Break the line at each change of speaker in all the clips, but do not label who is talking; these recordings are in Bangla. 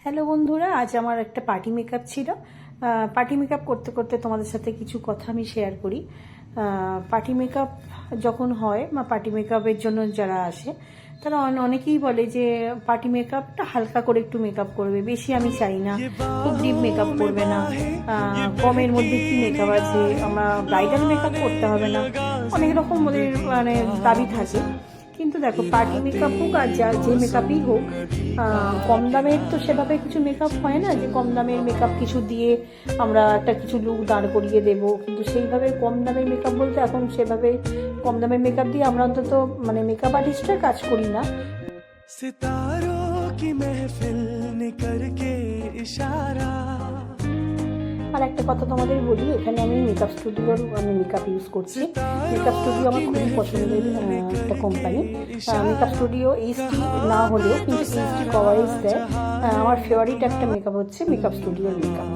হ্যালো বন্ধুরা, আজ আমার একটা পার্টি মেকআপ ছিল। পার্টি মেকআপ করতে করতে তোমাদের সাথে কিছু কথা আমি শেয়ার করি। পার্টি মেকআপ যখন হয় বা পার্টি মেকআপের জন্য যারা আসে তারা অনেকেই বলে যে পার্টি মেকআপটা হালকা করে একটু মেকআপ করবে, বেশি আমি চাই না, খুব ডিপ মেকআপ করবে না, কমের মধ্যে কি মেকআপ আছে, আমরা ব্রাইডাল মেকআপ করতে হবে না, অনেক রকম ওদের মানে দাবি থাকে। কিন্তু দেখো, পার্টি মেকআপ হোক আর যে মেকআপই হোক, কম দামের তো সেভাবে কিছু মেকআপ হয় না যে কম দামের মেকআপ কিছু দিয়ে আমরা একটা কিছু লুক দাঁড় করিয়ে দেবো। কিন্তু সেইভাবে কম দামের মেকআপ বলতে এখন সেভাবে কম দামের মেকআপ দিয়ে আমরা অন্তত মানে মেকআপ আর্টিস্টরা কাজ করি না। সিতারো কি মেহফিল নে করকে ইশারা। আর একটা কথা তোমাদের বলি, এখানে আমি মেকআপ স্টুডিওর মেকআপ ইউজ করছি। মেকআপ স্টুডিও আমার খুবই পছন্দের একটা কোম্পানি। মেকআপ স্টুডিও এইচডি না হলেও কিন্তু এইচডি কভারেজ দেয়। আমার ফেভারিট একটা মেকআপ হচ্ছে মেকআপ স্টুডিওর মেকআপ।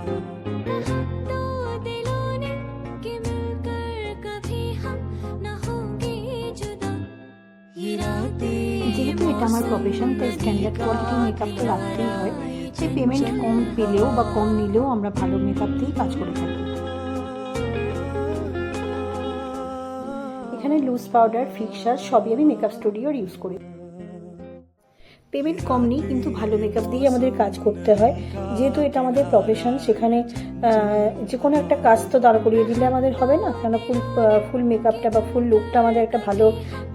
যেহেতু এটা আমার প্রফেশন, তাই স্ট্যান্ডার্ড কোয়ালিটির মেকআপ তো রাখতেই হয়। সেই পেমেন্ট কম পেলেও বা কম নিলেও আমরা ভালো মেকআপ দিয়েই কাজ করে থাকি। এখানে লুজ পাউডার, ফিক্সার সবই আমি মেকআপ স্টুডিওর ইউজ করি। পেমেন্ট কম নিই, কিন্তু ভালো মেকআপ দিয়ে আমাদের কাজ করতে হয়। যেহেতু এটা আমাদের প্রফেশন, সেখানে যে কোনো একটা কাজ তো দাঁড় করিয়ে দিলে আমাদের হবে না, কেন ফুল মেকআপটা বা ফুল লুকটা আমাদের একটা ভালো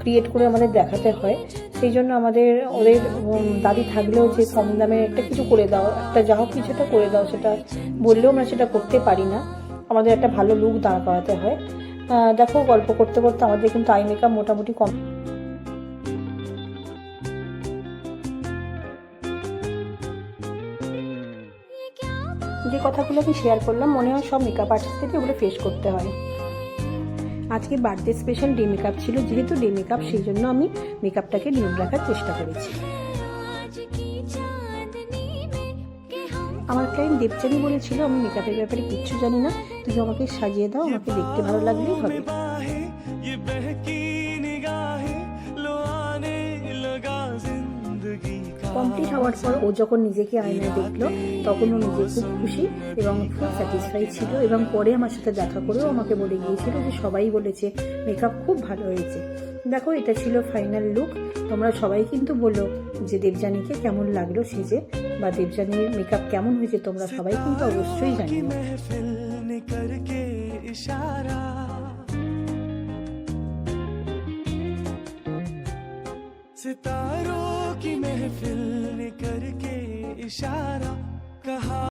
ক্রিয়েট করে আমাদের দেখাতে হয়। সেই জন্য ওদের দাবি থাকলেও যে কম দামের একটা কিছু করে দাও, একটা যা হোক কিছুটা করে দাও, সেটা বললেও আমরা সেটা করতে পারি না। আমাদের একটা ভালো লুক দাঁড় করাতে হয়। দেখো, গল্প করতে করতে আমাদের কিন্তু আই মেকআপ মোটামুটি কম। যে কথাগুলো আমি শেয়ার করলাম, মনে হয় সব মেকআপ আর্টিস্টদেরকে ওগুলো ফেস করতে হয়। আজকে বার্থডে স্পেশাল ডে মেকআপ ছিল, যেহেতু ডে মেকআপ সেই জন্য আমি মেকআপটাকে নিউড রাখার চেষ্টা করেছি। আমার ক্লায়েন্ট দেবচানী বলেছিল, আমি মেকআপের ব্যাপারে কিচ্ছু জানি না, তুমি আমাকে সাজিয়ে দাও, আমাকে দেখতে ভালো লাগলেই হবে। কমপ্লিট হওয়ার পর ও যখন নিজেকে আয়নায় দেখলো, তখন ও নিজে খুব খুশি এবং খুব স্যাটিসফাইড ছিল। এবং পরে আমার সাথে দেখা করেও আমাকে বলে গিয়েছিল যে সবাই বলেছে মেকআপ খুব ভালো হয়েছে। দেখো, এটা ছিল ফাইনাল লুক। তোমরা সবাই কিন্তু বলো যে দেবযানীকে কেমন লাগলো সেজে, বা দেবযানীর মেকআপ কেমন হয়েছে, তোমরা সবাই কিন্তু অবশ্যই জানিও। सितारों की महफिल ने करके इशारा कहा।